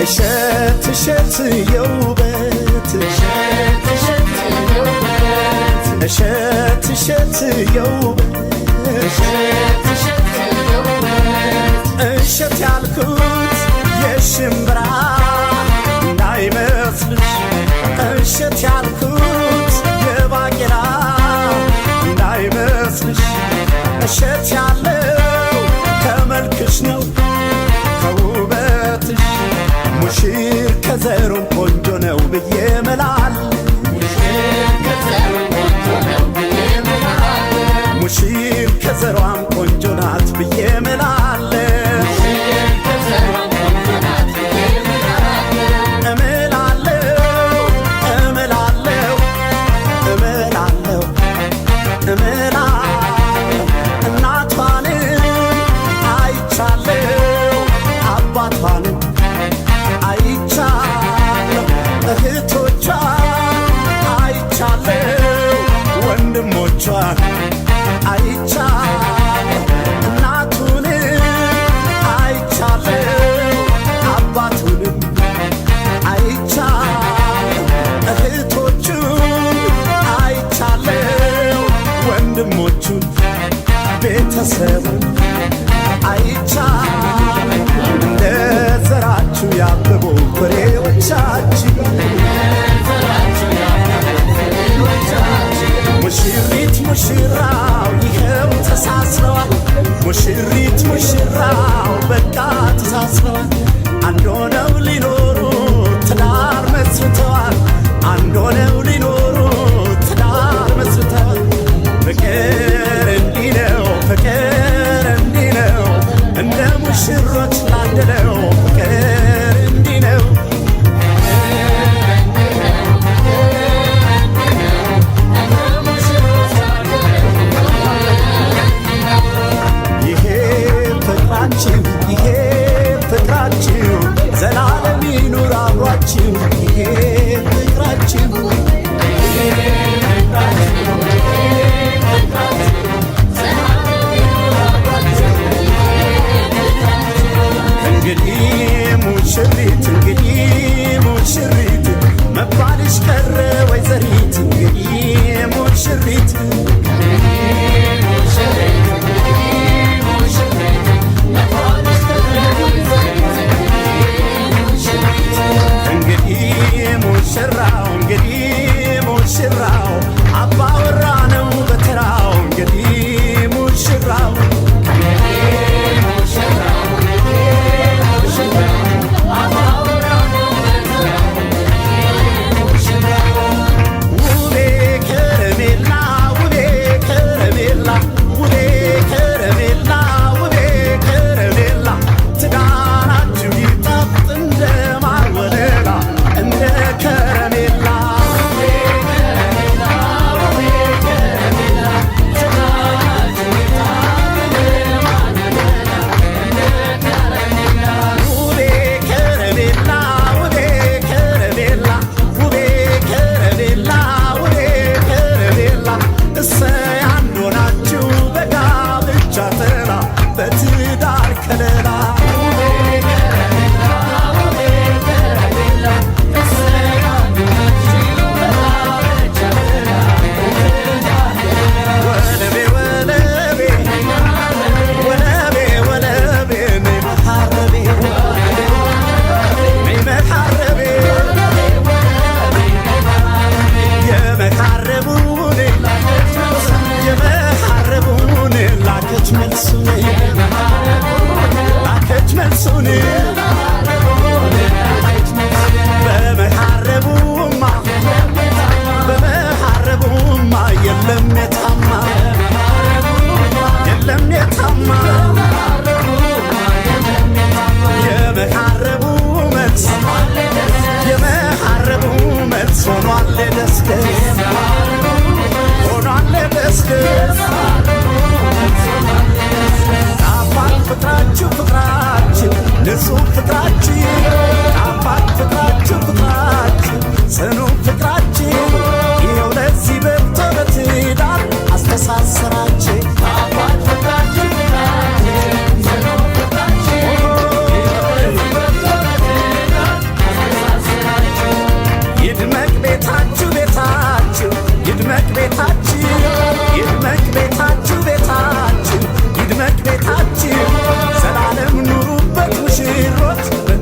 እሸት እሸት የውበት እሸት እሸት የውበት እሸት ያልኩት የሽምብራ እንዳይመስልሽ እሸት ያልኩት የባቄላ እንዳይመስልሽ እሸት ያለው ከመልክሽ ነው ከውበትሽ ሙሽር ከዘሩም ቆንጆ ነው ብዬ እምላለሁ ሙሽር ከዘሯም ቆንጆ ናት ብዬ እምላለሁ አይቻለሁ እናቱንም አይቻለሁ አባቱንም አይቻለሁ እህቶቹን አይቻለሁ ወንድሞቹን ቤተሰቡን አይቻለሁ እንደ ዘራችሁ ያበቡ ፍሬዎቻችሁ ሙሽሪት ሙሽራው ይኸው ተሳስረዋል ሙሽሪት ሙሽራው በቃ ተሳስረዋል አንድ ሆነው ሊኖሩ ትዳር መስርተዋል አንድ ሆነው ሊኖሩ ትዳር መስርተዋል ፍቅር እንዲህ ነው ፍቅር እንዲህ ነው እንደ ሙሽሮች ላንድነው ፍቅር እንዲህ ነው ይሄ ፍቅራችሁ ዘላለም ይኑር አብሯችሁ ይሄ ፍቅራችሁ እንግዲህ ሙሽሪት መባልሽ ቀረ ወይዘሪት እንግዲህ ሙሽሪት ሙሽራው አባወራ ነው በተራው እንግዲህ ሙሽራው ውቤ ከረሜላ ውቤ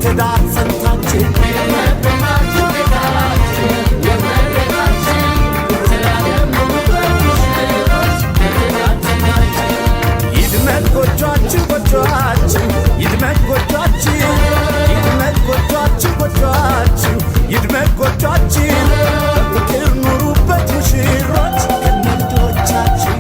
ትዳር ጸንታችን ይድመቅ ጎጆአችሁ ጎጆአችሁ ይድመቅ ጎጆአችሁ ይድመቅ ጎጆአችሁ ጎጆአችሁ ይድመቅ ጎጆአችሁ በፍቅር ኑሩበት ሙሽሮች ከነልጆቻችሁ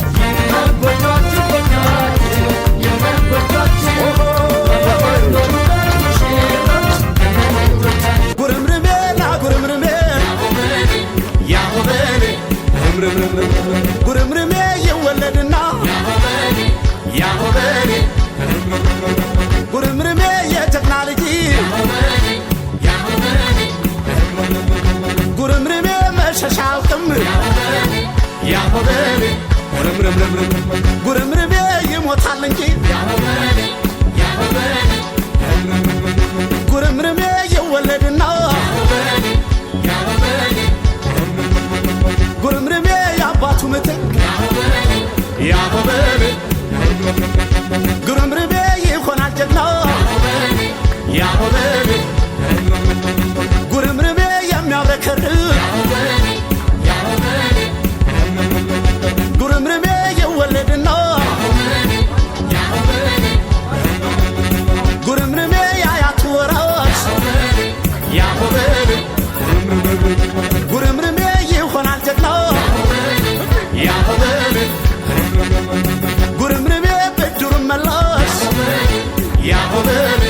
ጉርምርሜ ይወለድና ያሆበኔ ጉርምርሜ የጀግና ልጅ ጉርምርሜ መሸሻ አውቅም ያሆበኔ ጉርምርሜ ይሞታል እንጂ ጉርምርሜ ይወለድና ጉርምርሜ የአባቱ ምትክ ያሆበኔ ጉርምርሜ ይሆናል ጀግና ያሆበኔ ጉርምርሜ የሚያብረከርክ ጉርምርሜ ይወለድና ጉርምርሜ የአያቱ ወራሽ ያሆበኔ ጉርምርሜ ይሆናል ጀግና ያሆበኔ ጉርምርሜ ብድሩን መላሽ ያሆበኔ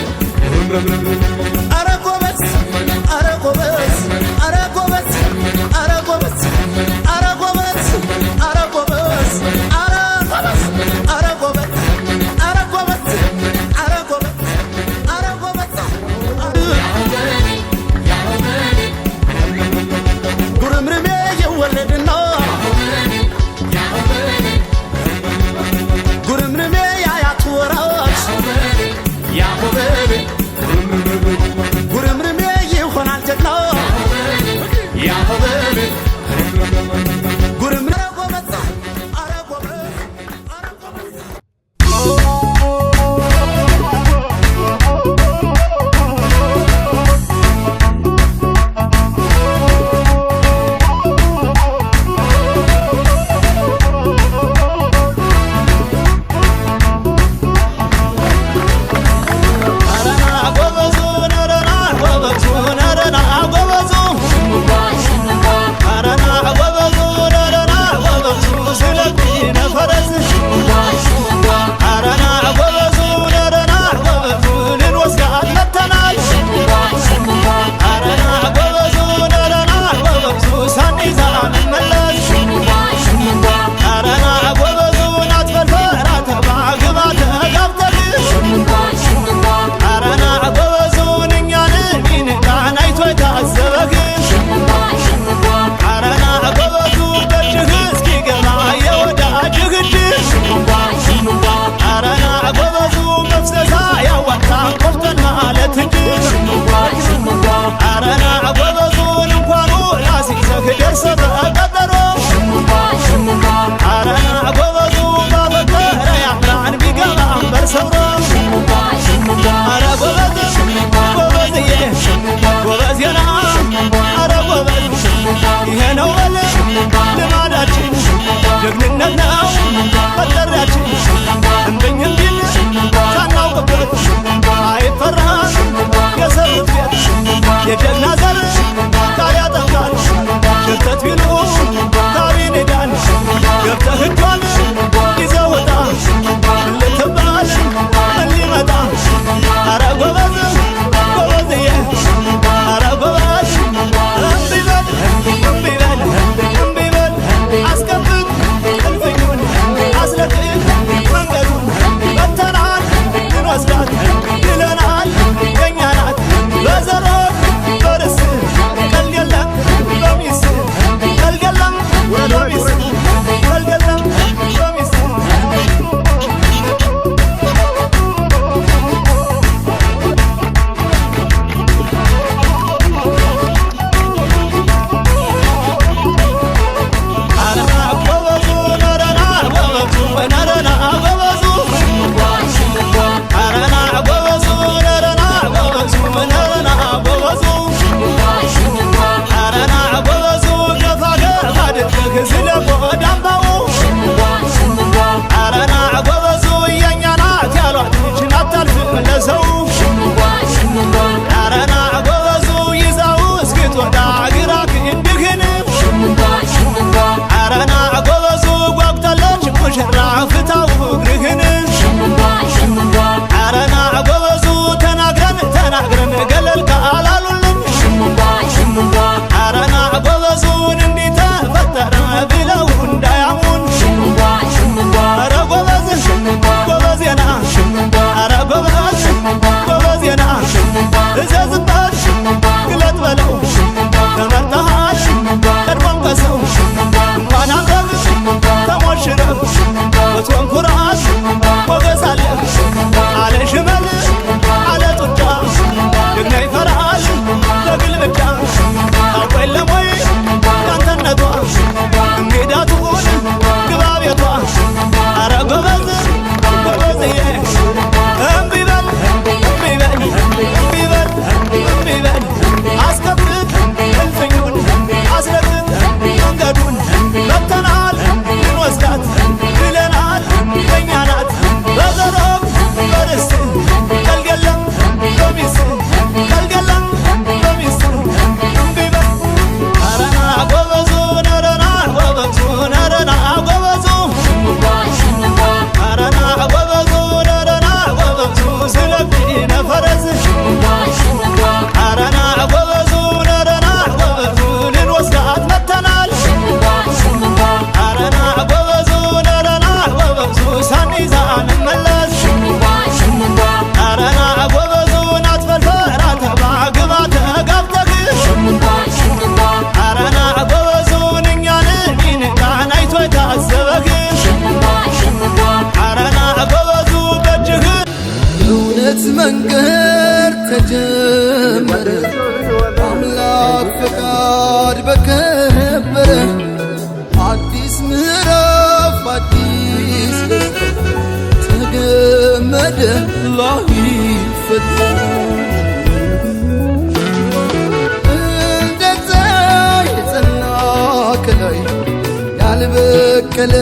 የበቀለ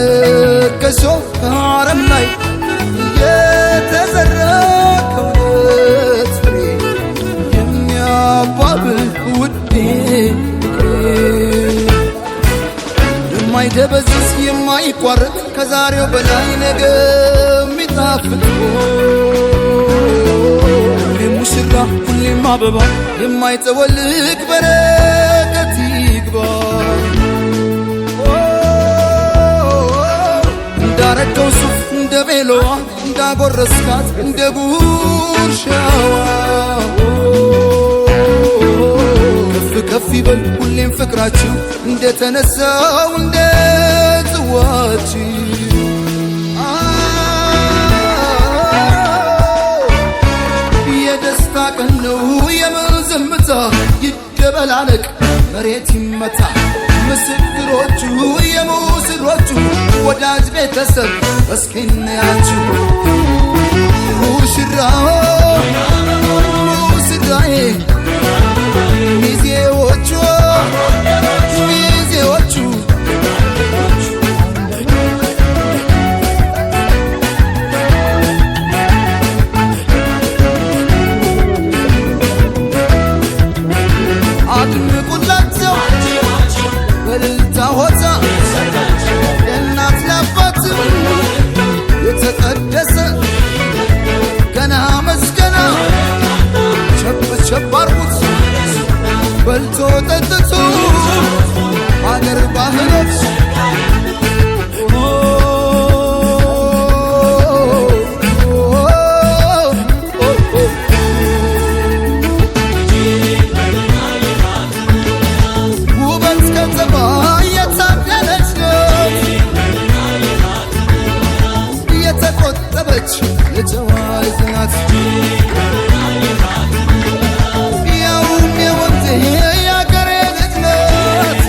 ከሾህ ከአረም ላይ የተዘራ ከእውነት ፍሬ የሚያባብል ውዴ የማይደበዝዝ የማይቋረጥ ከዛሬው በላይ ነገ የሚጣፍጥ ሁሌም ሙሽራ ሁሌም አበባ የማይጠወልቅ በረከት ይግባ እንዳረገው ሱፍ እንደ ቤሎዋ እንዳጎረስካት እንደ ጉርሻዋ ከፍ ከፍ ይበል ሁሌም ፍቅራችሁ እንደተነሳው እንደ ጽዋችሁ የደስታ ቀን ነው የመዘምታ ይደበላለቅ መሬት ይመታ ምስክሮቹ የሙስሮቹ ወዳጅ ቤተሰብ እስኪናያችሁ ሙሽራው ሙሽራዬ ሚዜዎቹ ሚዜዎቹ አድምቁላቸው በእልልታ ሆታ የእናት ለአባት የተቀደሰ ገና መስገና ቸብ ቸብ አርጉት በልቶ ጠጥቶ አገር ባህሎች ውበት ከተማ የታደለች ናት የተቆጠበች የጨዋ ልጅ ናት ያውም የወንዜ የአገሬ ልጅ ናት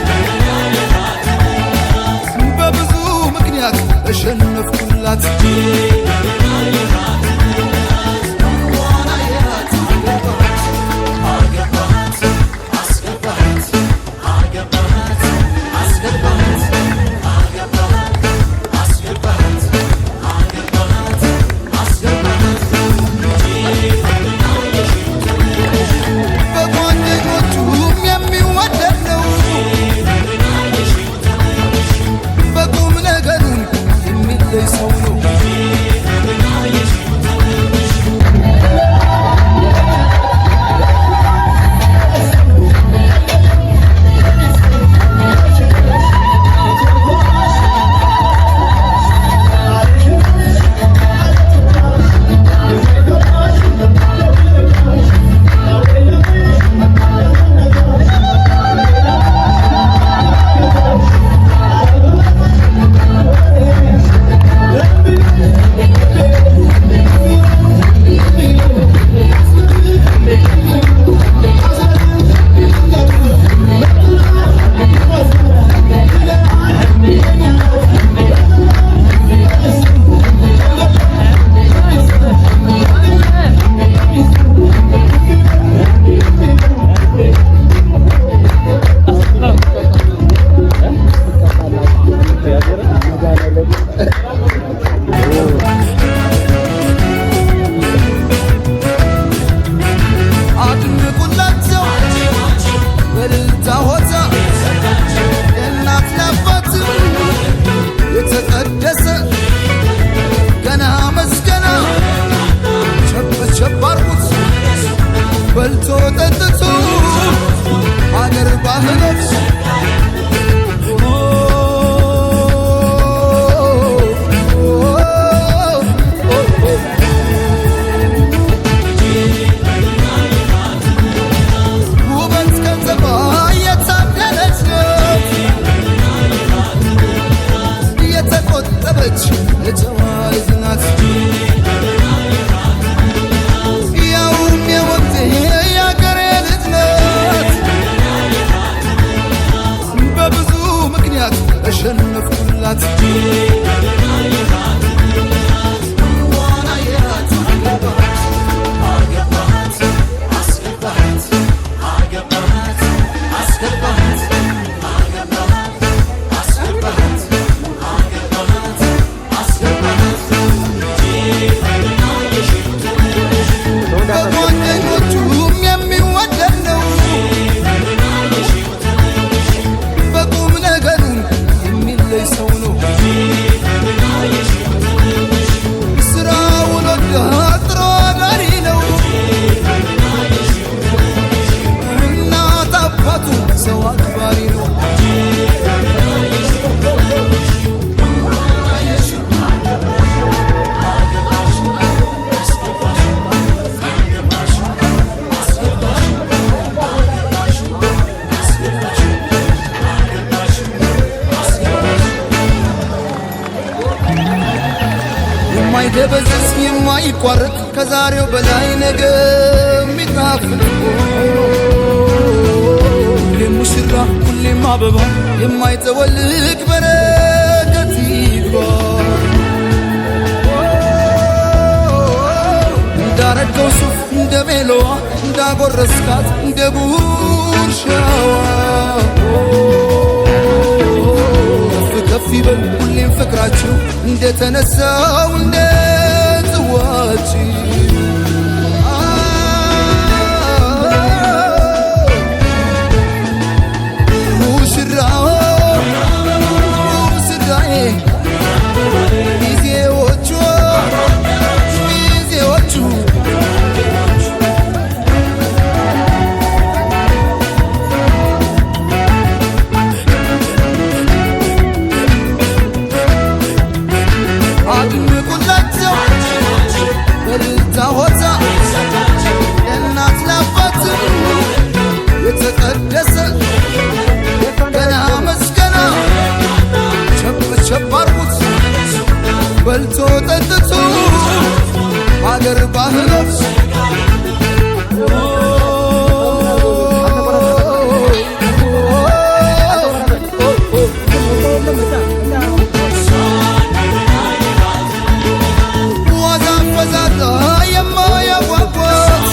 ሳይደበዝዝ የማይቋረጥ ከዛሬው በላይ ነገ የሚጣፍጥ ሁሌም ሙሽራ ሁሌም አበባ የማይጠወልቅ በረከት ይግባ እንዳረገው ሱፍ እንደ ሜሎዋ እንዳጎረስካት እንደ ጉርሻዋ ከፍ ይበል ሁሌም ፍቅራችሁ እንደተነሳው እንደ ጽዋችሁ ሙሽራው ሙሽራዬ ሚዜዎቹ የተቀደሰ ገና መስገና ቸባርኩት በልቶ ጠጥቶ አገር ባህሎች ዋዛ ፈዛዛ የማያጓጓት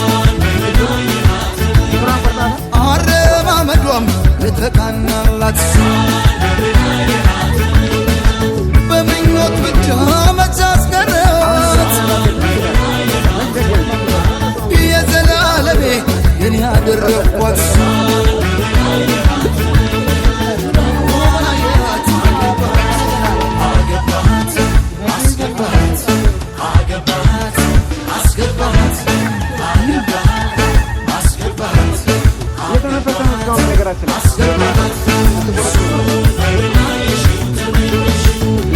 አረማመዷም የተቃናላት በምኞት ብቻ መቻስቀረት የዘላለሜ የኔ ያደረኳት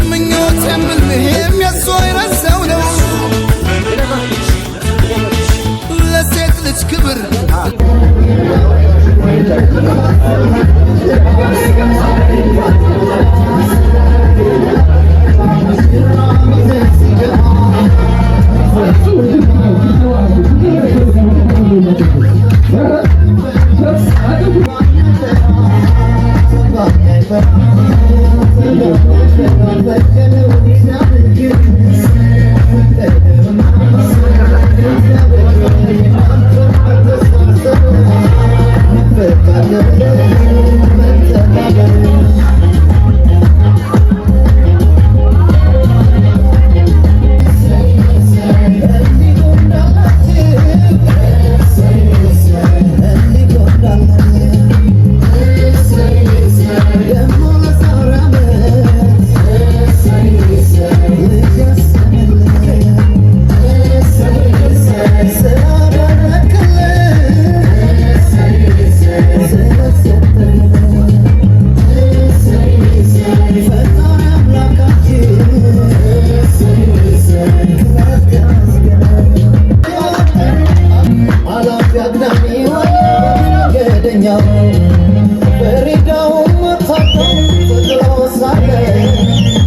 ምኞት የምልህም የሱ አይረሳው ነው ለሴት ልጅ ክብር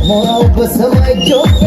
Moral, but some I joke,